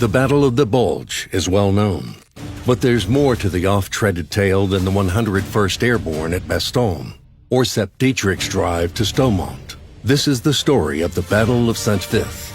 The Battle of the Bulge is well known, but there's more to the oft-treaded tale than the 101st Airborne at Bastogne or Sepp Dietrich's drive to Stoumont. This is the story of the Battle of St. Vith.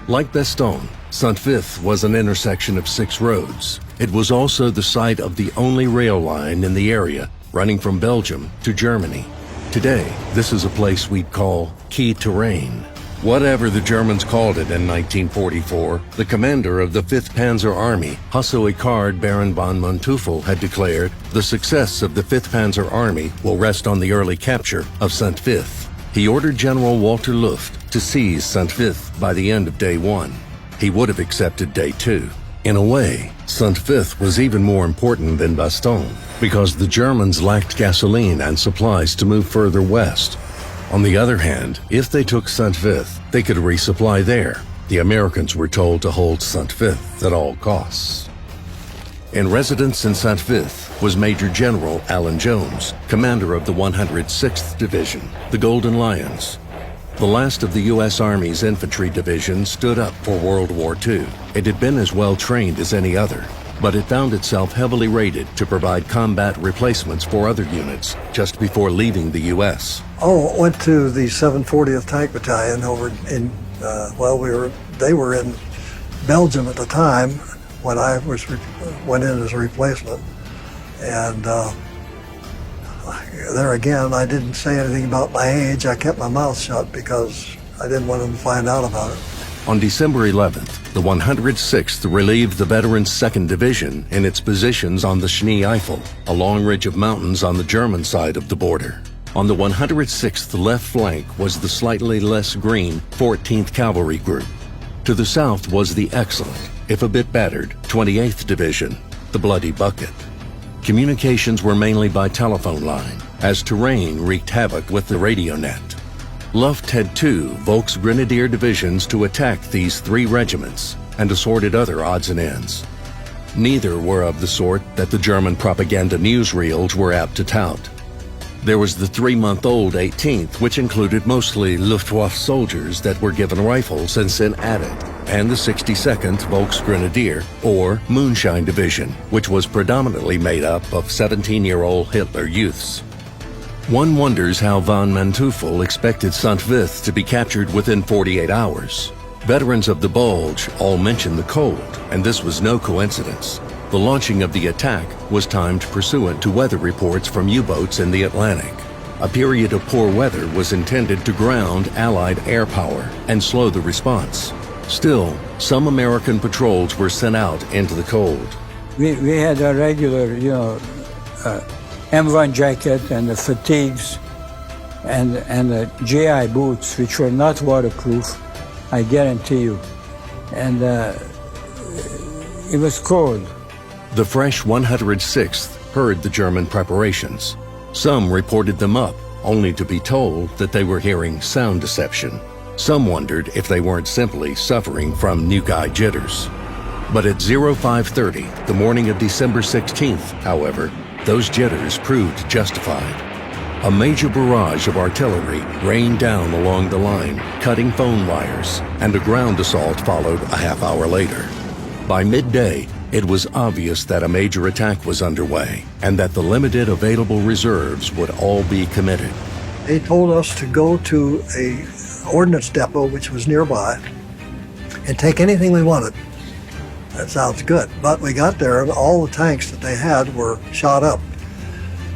Like Bastogne, St. Vith was an intersection of 6 roads. It was also the site of the only rail line in the area running from Belgium to Germany. Today, this is a place we'd call key terrain. Whatever the Germans called it in 1944, the commander of the 5th Panzer Army, Husso-Icard Baron von Manteuffel, had declared the success of the 5th Panzer Army will rest on the early capture of St. Vith. He ordered General Walter Luft to seize St. Vith by the end of Day 1. He would have accepted Day 2. In a way, St. Vith was even more important than Bastogne, because the Germans lacked gasoline and supplies to move further west. On the other hand, if they took St. Vith, they could resupply there. The Americans were told to hold St. Vith at all costs. In residence in St. Vith was Major General Alan Jones, commander of the 106th Division, the Golden Lions. The last of the U.S. Army's infantry divisions stood up for World War II. It had been as well trained as any other, but it found itself heavily rated to provide combat replacements for other units just before leaving the U.S. Went to the 740th Tank Battalion over in, they were in Belgium at the time when I went in as a replacement. And there again, I didn't say anything about my age. I kept my mouth shut because I didn't want them to find out about it. On December 11th, the 106th relieved the veterans' 2nd Division in its positions on the Schnee Eifel, a long ridge of mountains on the German side of the border. On the 106th left flank was the slightly less green 14th Cavalry Group. To the south was the excellent, if a bit battered, 28th Division, the Bloody Bucket. Communications were mainly by telephone line, as terrain wreaked havoc with the radio net. Luft had 2 Volksgrenadier divisions to attack these 3 regiments and assorted other odds and ends. Neither were of the sort that the German propaganda newsreels were apt to tout. There was the 3-month-old 18th, which included mostly Luftwaffe soldiers that were given rifles and sent at it, and the 62nd Volksgrenadier, or Moonshine Division, which was predominantly made up of 17-year-old Hitler youths. One wonders how von Manteuffel expected St. Vith to be captured within 48 hours. Veterans of the Bulge all mentioned the cold, and this was no coincidence. The launching of the attack was timed pursuant to weather reports from U-boats in the Atlantic. A period of poor weather was intended to ground Allied air power and slow the response. Still, some American patrols were sent out into the cold. We had a regular, M1 jacket and the fatigues and the GI boots, which were not waterproof, I guarantee you. And it was cold. The fresh 106th heard the German preparations. Some reported them up, only to be told that they were hearing sound deception. Some wondered if they weren't simply suffering from nuke-eye jitters. But at 0530, the morning of December 16th, however, those jitters proved justified. A major barrage of artillery rained down along the line, cutting phone wires, and a ground assault followed a half hour later. By midday, it was obvious that a major attack was underway and that the limited available reserves would all be committed. They told us to go to a ordnance depot, which was nearby, and take anything we wanted. That sounds good. But we got there and all the tanks that they had were shot up.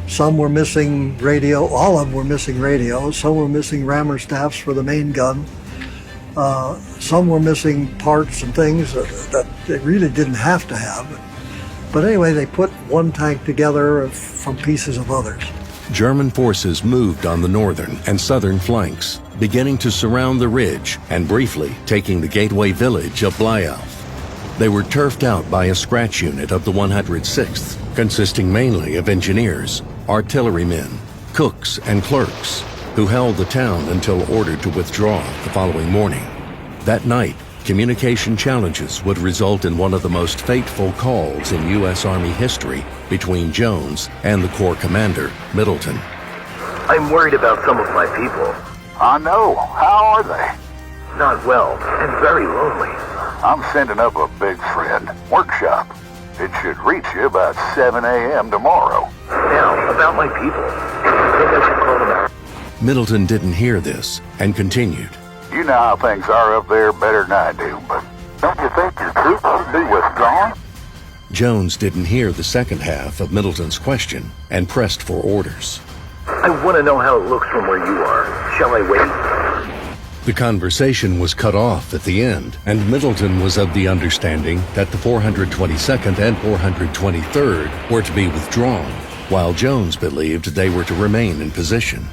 Some were missing radio, all of them were missing radios, some were missing rammer staffs for the main gun. Some were missing parts and things that they really didn't have to have. But anyway, they put one tank together from pieces of others. German forces moved on the northern and southern flanks, beginning to surround the ridge and briefly taking the gateway village of Bleiauf. They were turfed out by a scratch unit of the 106th, consisting mainly of engineers, artillerymen, cooks, and clerks, who held the town until ordered to withdraw the following morning. That night, communication challenges would result in one of the most fateful calls in U.S. Army history between Jones and the Corps commander, Middleton. I'm worried about some of my people. I know. How are they? not well, and very lonely. I'm sending up a big friend. Workshop. It should reach you about 7 a.m. tomorrow. Now, about my people. I think I should call them out. Middleton didn't hear this and continued. You know how things are up there better than I do, but don't you think your troops should be withdrawn? Jones didn't hear the second half of Middleton's question and pressed for orders. I want to know how it looks from where you are. Shall I wait? The conversation was cut off at the end, and Middleton was of the understanding that the 422nd and 423rd were to be withdrawn, while Jones believed they were to remain in position.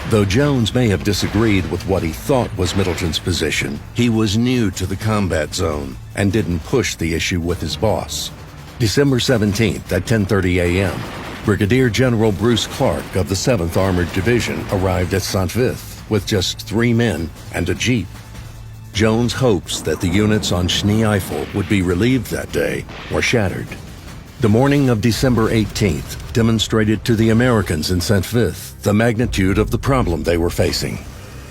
Though Jones may have disagreed with what he thought was Middleton's position, he was new to the combat zone and didn't push the issue with his boss. December 17th at 10:30 a.m., Brigadier General Bruce Clark of the 7th Armored Division arrived at St. Vith with just 3 men and a jeep. Jones' hopes that the units on Schnee Eifel would be relieved that day were shattered. The morning of December 18th demonstrated to the Americans in St. Vith the magnitude of the problem they were facing.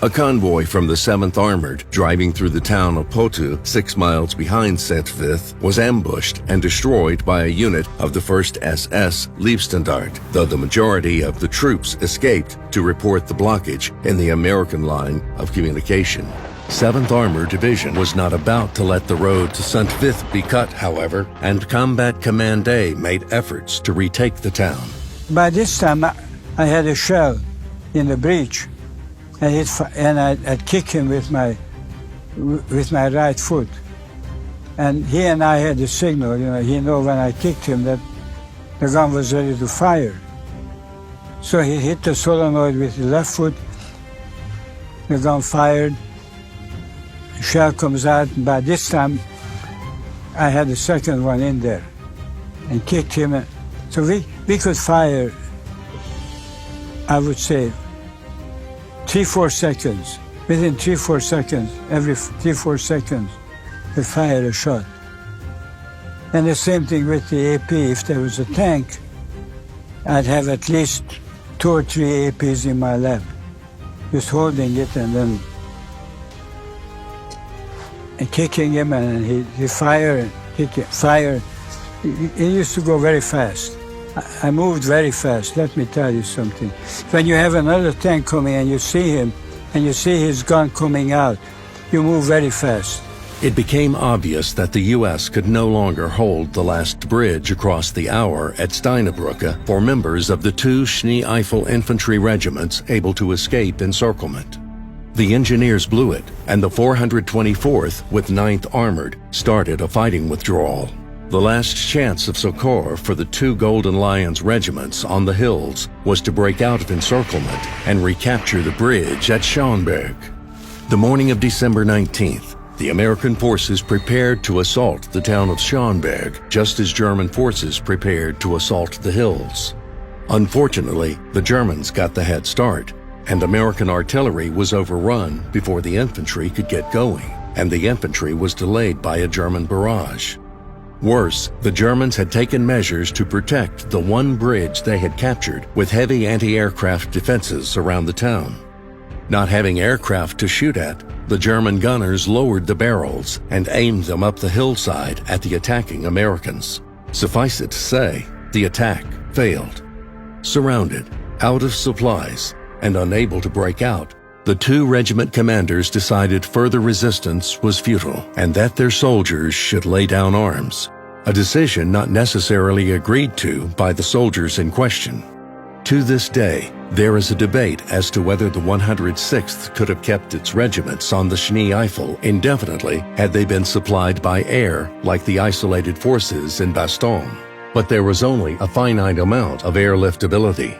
A convoy from the 7th Armored, driving through the town of Potu, 6 miles behind St. Vith, was ambushed and destroyed by a unit of the 1st SS Leibstandarte, though the majority of the troops escaped to report the blockage in the American line of communication. 7th Armored Division was not about to let the road to St. Vith be cut, however, and Combat Command A made efforts to retake the town. By this time, I had a shell in the breech, and I'd kick him with my right foot. And he and I had a signal, he knew when I kicked him that the gun was ready to fire. So he hit the solenoid with the left foot, the gun fired, the shell comes out, and by this time I had the second one in there and kicked him. So we could fire, I would say, 3-4 seconds. Within 3-4 seconds, every 3-4 seconds, we fire a shot. And the same thing with the AP. If there was a tank, I'd have at least 2 or 3 APs in my lap, just holding it and then kicking him, and he fire and kick it, fire. It used to go very fast. I moved very fast, let me tell you something. When you have another tank coming and you see him, and you see his gun coming out, you move very fast. It became obvious that the U.S. could no longer hold the last bridge across the Our at Steinbrücke for members of the 2 Schnee Eifel infantry regiments able to escape encirclement. The engineers blew it, and the 424th with 9th Armored started a fighting withdrawal. The last chance of succor for the 2 Golden Lions regiments on the hills was to break out of encirclement and recapture the bridge at Schönberg. The morning of December 19th, the American forces prepared to assault the town of Schönberg, just as German forces prepared to assault the hills. Unfortunately, the Germans got the head start, and American artillery was overrun before the infantry could get going, and the infantry was delayed by a German barrage. Worse, the Germans had taken measures to protect the one bridge they had captured with heavy anti-aircraft defenses around the town. Not having aircraft to shoot at, the German gunners lowered the barrels and aimed them up the hillside at the attacking Americans. Suffice it to say, the attack failed. Surrounded, out of supplies, and unable to break out, the 2 regiment commanders decided further resistance was futile and that their soldiers should lay down arms, a decision not necessarily agreed to by the soldiers in question. To this day, there is a debate as to whether the 106th could have kept its regiments on the Schnee Eifel indefinitely had they been supplied by air like the isolated forces in Bastogne. But there was only a finite amount of airlift ability.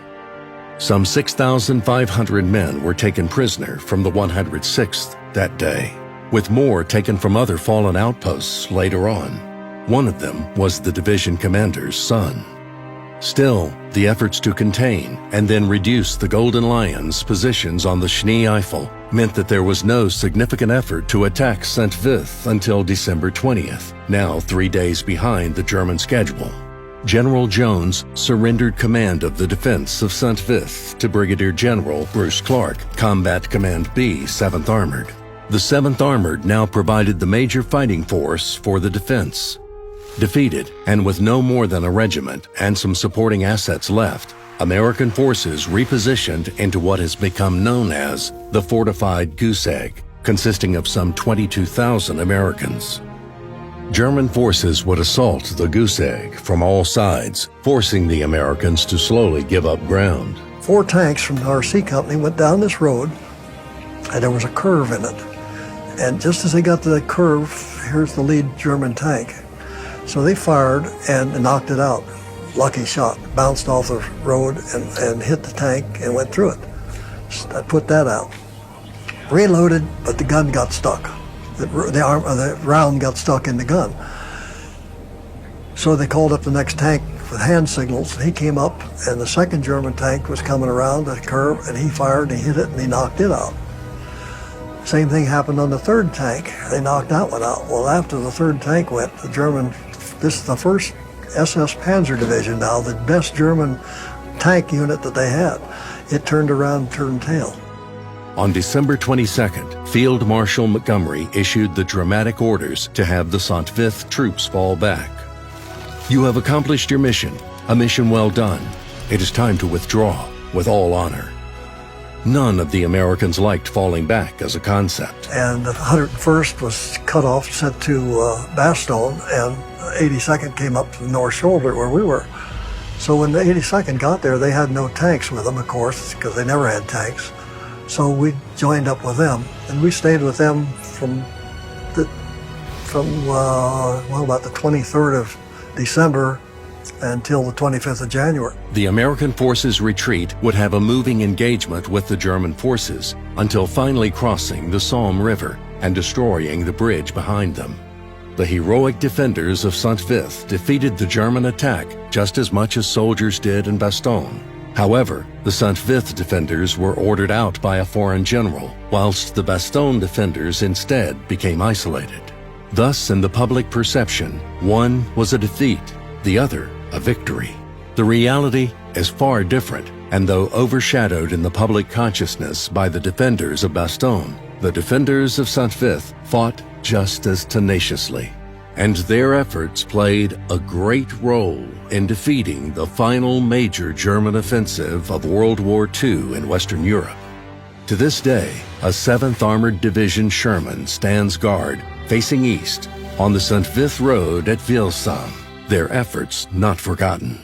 Some 6,500 men were taken prisoner from the 106th that day, with more taken from other fallen outposts later on. One of them was the division commander's son. Still, the efforts to contain and then reduce the Golden Lions' positions on the Schnee Eifel meant that there was no significant effort to attack St. Vith until December 20th, now 3 days behind the German schedule. General Jones surrendered command of the defense of St. Vith to Brigadier General Bruce Clark, Combat Command B, 7th Armored. The 7th Armored now provided the major fighting force for the defense. Defeated, and with no more than a regiment and some supporting assets left, American forces repositioned into what has become known as the fortified goose egg, consisting of some 22,000 Americans. German forces would assault the goose egg from all sides, forcing the Americans to slowly give up ground. 4 tanks from our C Company went down this road, and there was a curve in it. And just as they got to the curve, here's the lead German tank. So they fired and knocked it out. Lucky shot, bounced off the road and hit the tank and went through it. So I put that out. Reloaded, but the gun got stuck. The round got stuck in the gun. So they called up the next tank with hand signals. He came up, and the 2nd German tank was coming around the curve, and he fired, and he hit it, and he knocked it out. Same thing happened on the 3rd tank. They knocked that one out. Well, after the 3rd tank went, this is the 1st SS Panzer Division now, the best German tank unit that they had. It turned around and turned tail. On December 22nd, Field Marshal Montgomery issued the dramatic orders to have the St. Vith troops fall back. You have accomplished your mission, a mission well done. It is time to withdraw with all honor. None of the Americans liked falling back as a concept. And the 101st was cut off, sent to Bastogne, and 82nd came up to the North Shoulder where we were. So when the 82nd got there, they had no tanks with them, of course, because they never had tanks. So we joined up with them, and we stayed with them from about the 23rd of December until the 25th of January. The American forces' retreat would have a moving engagement with the German forces until finally crossing the Somme River and destroying the bridge behind them. The heroic defenders of St. Vith defeated the German attack just as much as soldiers did in Bastogne. However, the St. Vith defenders were ordered out by a foreign general, whilst the Bastogne defenders instead became isolated. Thus, in the public perception, one was a defeat, the other a victory. The reality is far different, and though overshadowed in the public consciousness by the defenders of Bastogne, the defenders of St. Vith fought just as tenaciously, and their efforts played a great role in defeating the final major German offensive of World War II in Western Europe. To this day, a 7th Armored Division Sherman stands guard facing east on the St. Vith Road at Vilsam, their efforts not forgotten.